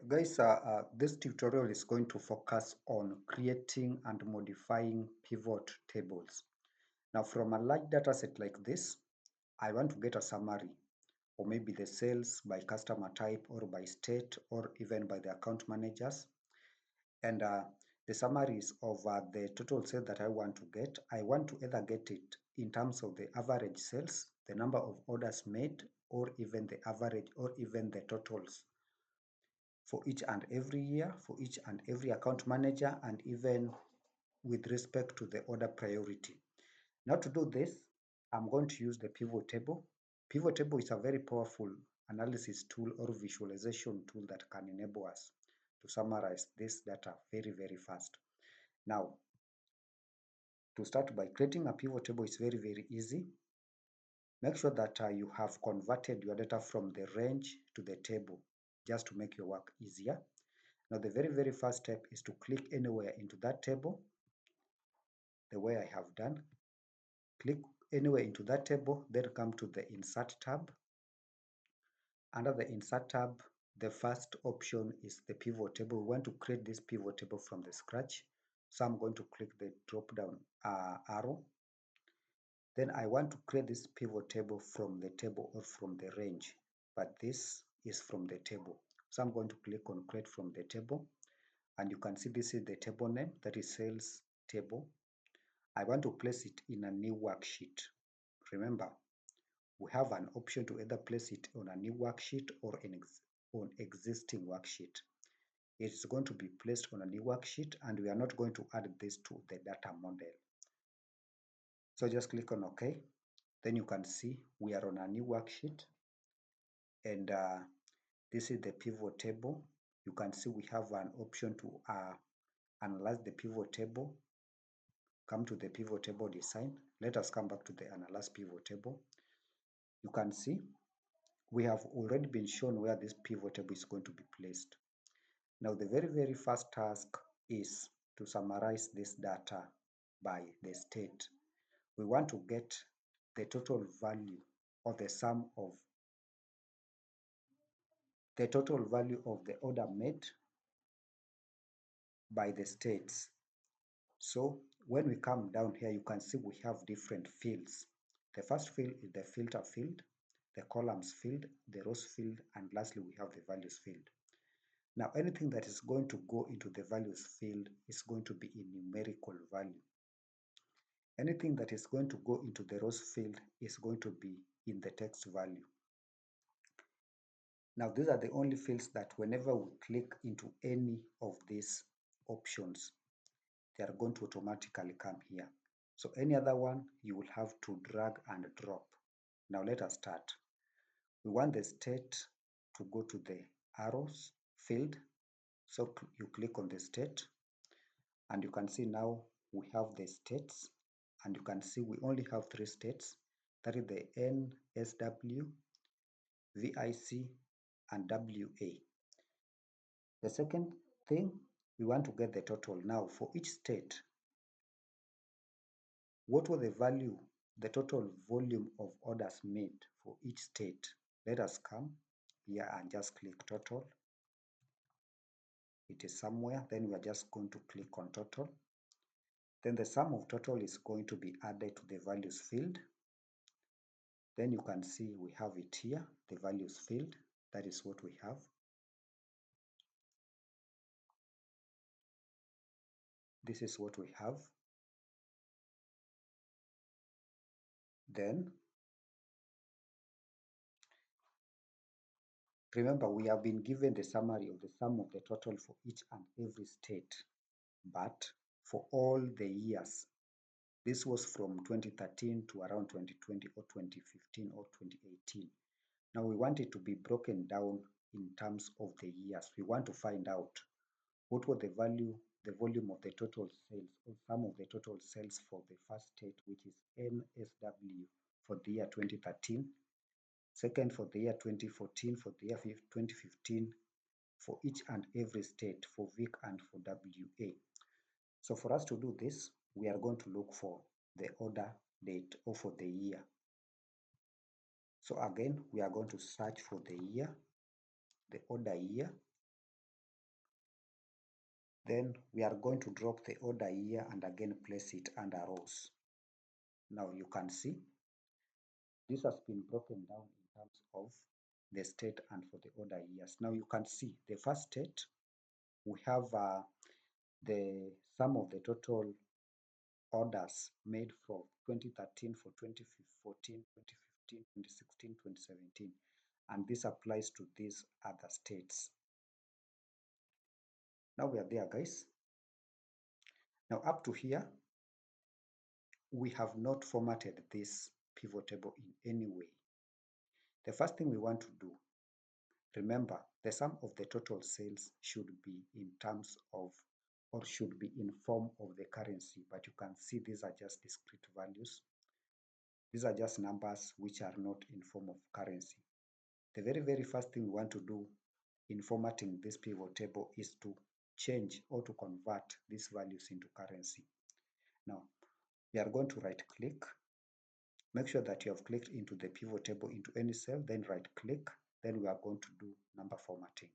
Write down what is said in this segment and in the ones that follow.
Guys, this tutorial is going to focus on creating and modifying pivot tables. Now, from a large data set like this, I want to get a summary, or maybe the sales by customer type or by state or even by the account managers. And the summaries of the total sales that I want to get, I want to either get it in terms of the average sales, the number of orders made, or even the average or even the totals for each and every year, for each and every account manager, and even with respect to the order priority. Now to do this, I'm going to use the pivot table. Pivot table is a very powerful analysis tool or visualization tool that can enable us to summarize this data very, very fast. Now, to start by creating a pivot table is very, very easy. Make sure that you have converted your data from the range to the table just to make your work easier. Now the very, very first step is to click anywhere into that table, the way I have done. Click anywhere into that table, then come to the Insert tab. Under the Insert tab, the first option is the pivot table. We want to create this pivot table from the scratch. So I'm going to click the drop down arrow. Then I want to create this pivot table from the table or from the range, but this is from the table. So I'm going to click on create from the table. And you can see this is the table name, that is sales table. I want to place it in a new worksheet. Remember, we have an option to either place it on a new worksheet or on existing worksheet. It is going to be placed on a new worksheet, and we are not going to add this to the data model. So just click on OK. Then you can see we are on a new worksheet, and this is the pivot table. You can see we have an option to analyze the pivot table. Come to the pivot table design. Let us come back to the analyze pivot table. You can see we have already been shown where this pivot table is going to be placed. Now the very, very first task is to summarize this data by the state. We want to get the total value or the sum of the total value of the order made by the states. So when we come down here, you can see we have different fields. The first field is the filter field, the columns field, the rows field, and lastly we have the values field. Now anything that is going to go into the values field is going to be in numerical value. Anything that is going to go into the rows field is going to be in the text value. Now these are the only fields that whenever we click into any of these options, they are going to automatically come here. So any other one, you will have to drag and drop. Now let us start. We want the state to go to the arrows field. So you click on the state, and you can see now we have the states, and you can see we only have three states. That is the NSW, VIC, and WA. The second thing, we want to get the total. Now for each state, what was the value, the total volume of orders made for each state? Let us come here and just click total. It is somewhere, then we are just going to click on total. Then the sum of total is going to be added to the values field. Then you can see we have it here, the values field. That is what we have. This is what we have. Then remember, we have been given the summary of the sum of the total for each and every state, but for all the years. This was from 2013 to around 2020 or 2015 or 2018. Now we want it to be broken down in terms of the years. We want to find out what was the value, the volume of the total sales, or sum of the total sales for the first state, which is NSW for the year 2013, second for the year 2014, for the year 2015, for each and every state, for VIC and for WA. So for us to do this, we are going to look for the order date or for the year. So again, we are going to search for the year, the order year. Then we are going to drop the order here and again place it under rows. Now you can see this has been broken down in terms of the state and for the order years. Now you can see the first state, we have the sum of the total orders made from 2013 for 2014, 2015, 2016, 2017, and this applies to these other states. Now we are there, guys. Now up to here, we have not formatted this pivot table in any way. The first thing we want to do, remember, the sum of the total sales should be in terms of, or should be in form of the currency, but you can see these are just discrete values. These are just numbers which are not in form of currency. The very first thing we want to do in formatting this pivot table is to change or to convert these values into currency. Now, we are going to right click. Make sure that you have clicked into the pivot table into any cell, then right click. Then we are going to do number formatting.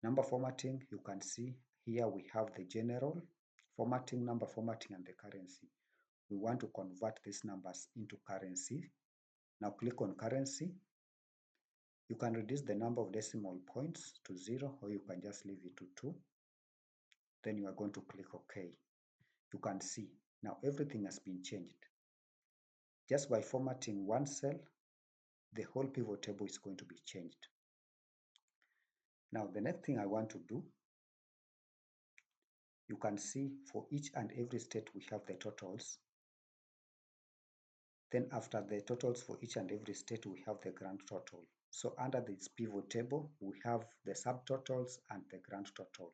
Number formatting, you can see here we have the general formatting, number formatting, and the currency. We want to convert these numbers into currency. Now click on currency. You can reduce the number of decimal points to 0, or you can just leave it to 2. Then you are going to click OK. You can see now everything has been changed. Just by formatting one cell, the whole pivot table is going to be changed. Now the next thing I want to do, you can see for each and every state we have the totals. Then after the totals for each and every state, we have the grand total. So under this pivot table, we have the subtotals and the grand total.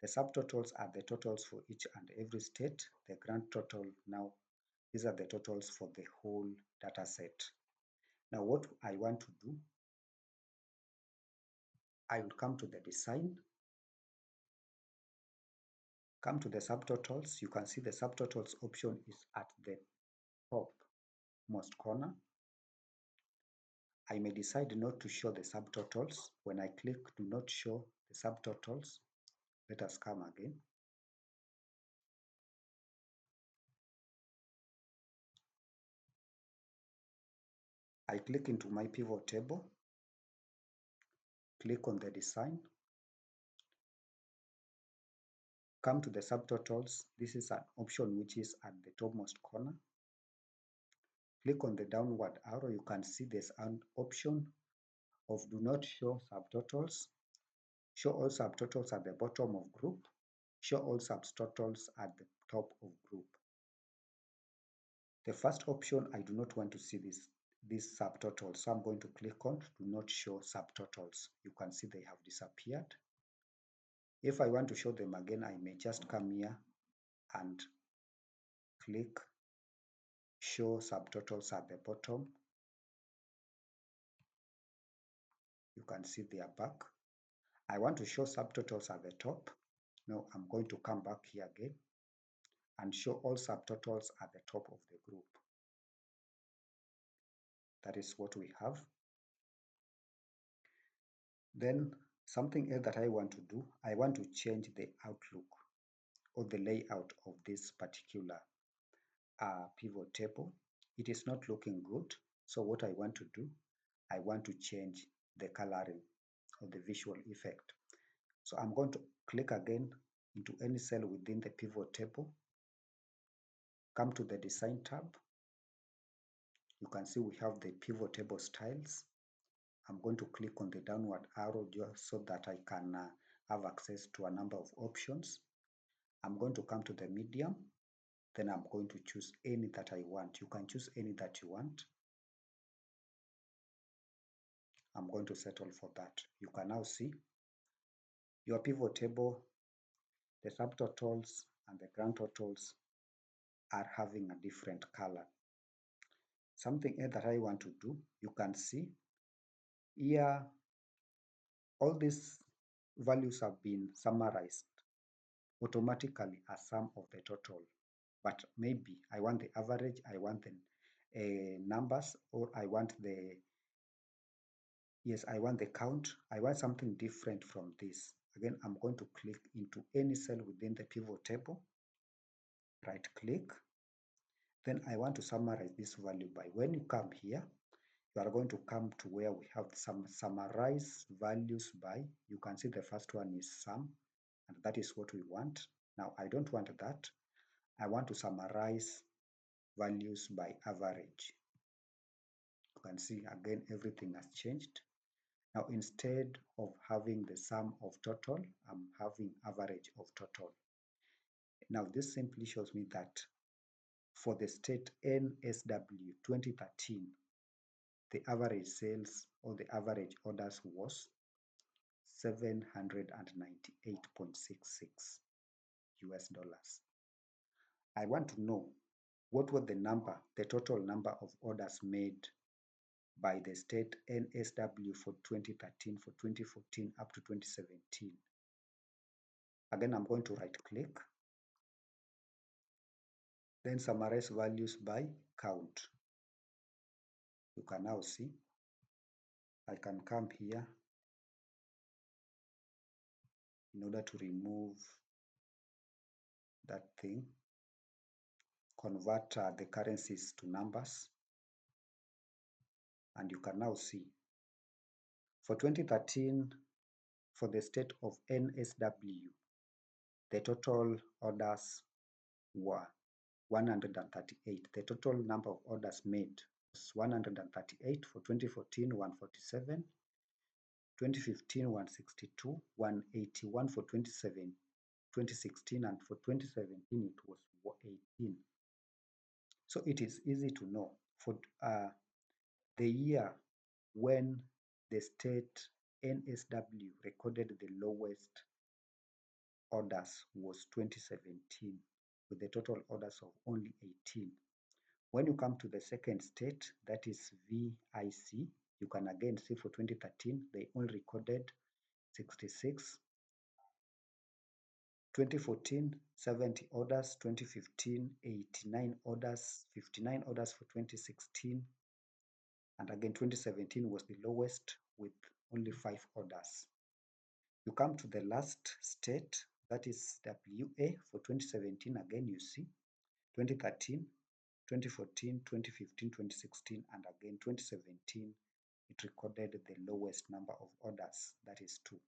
The subtotals are the totals for each and every state. The grand total, now, these are the totals for the whole data set. Now what I want to do, I will come to the design, come to the subtotals. You can see the subtotals option is at the top most corner. I may decide not to show the subtotals. When I click do not show the subtotals, let us come again. I click into my pivot table, click on the design, come to the subtotals. This is an option which is at the topmost corner. Click on the downward arrow. You can see there's an option of do not show subtotals. Show all subtotals at the bottom of group. Show all subtotals at the top of group. The first option, I do not want to see these subtotals, so I'm going to click on do not show subtotals. You can see they have disappeared. If I want to show them again, I may just come here and click show subtotals at the bottom. You can see they are back. I want to show subtotals at the top. Now I'm going to come back here again and show all subtotals at the top of the group. That is what we have. Then something else that I want to do, I want to change the outlook or the layout of this particular pivot table. It is not looking good. So what I want to do, I want to change the coloring or the visual effect. So I'm going to click again into any cell within the pivot table, come to the design tab. You can see we have the pivot table styles. I'm going to click on the downward arrow just so that I can have access to a number of options. I'm going to come to the medium, then I'm going to choose any that I want. You can choose any that you want. I'm going to settle for that. You can now see your pivot table, the subtotals and the grand totals are having a different color. Something else that I want to do, you can see here all these values have been summarized automatically as sum of the total. But maybe I want the average, I want the numbers, or I want the, yes, I want the count. I want something different from this. Again, I'm going to click into any cell within the pivot table, right click. Then I want to summarize this value by. When you come here, you are going to come to where we have some summarize values by. You can see the first one is sum, and that is what we want. Now I don't want that. I want to summarize values by average. You can see again everything has changed. Now instead of having the sum of total, I'm having average of total. Now this simply shows me that for the state NSW 2013, the average sales or the average orders was 798.66 US dollars. I want to know what was the total number of orders made by the state NSW for 2013, for 2014 up to 2017. Again, I'm going to right click, then summarize values by count. You can now see, I can come here in order to remove that thing, convert the currencies to numbers, and you can now see for 2013, for the state of NSW, the total orders were 138. The total number of orders made was 138. For 2014, 147. 2015, 162. 181 for 2016, and for 2017 it was 18. So it is easy to know for the year when the state NSW recorded the lowest orders was 2017 with the total orders of only 18. When you come to the second state, that is VIC, you can again see for 2013 they only recorded 66. 2014, 70 orders. 2015, 89 orders. 59 orders for 2016. And again, 2017 was the lowest with only 5 orders. You come to the last state, that is WA for 2017. Again, you see 2013, 2014, 2015, 2016, and again 2017, it recorded the lowest number of orders, that is 2.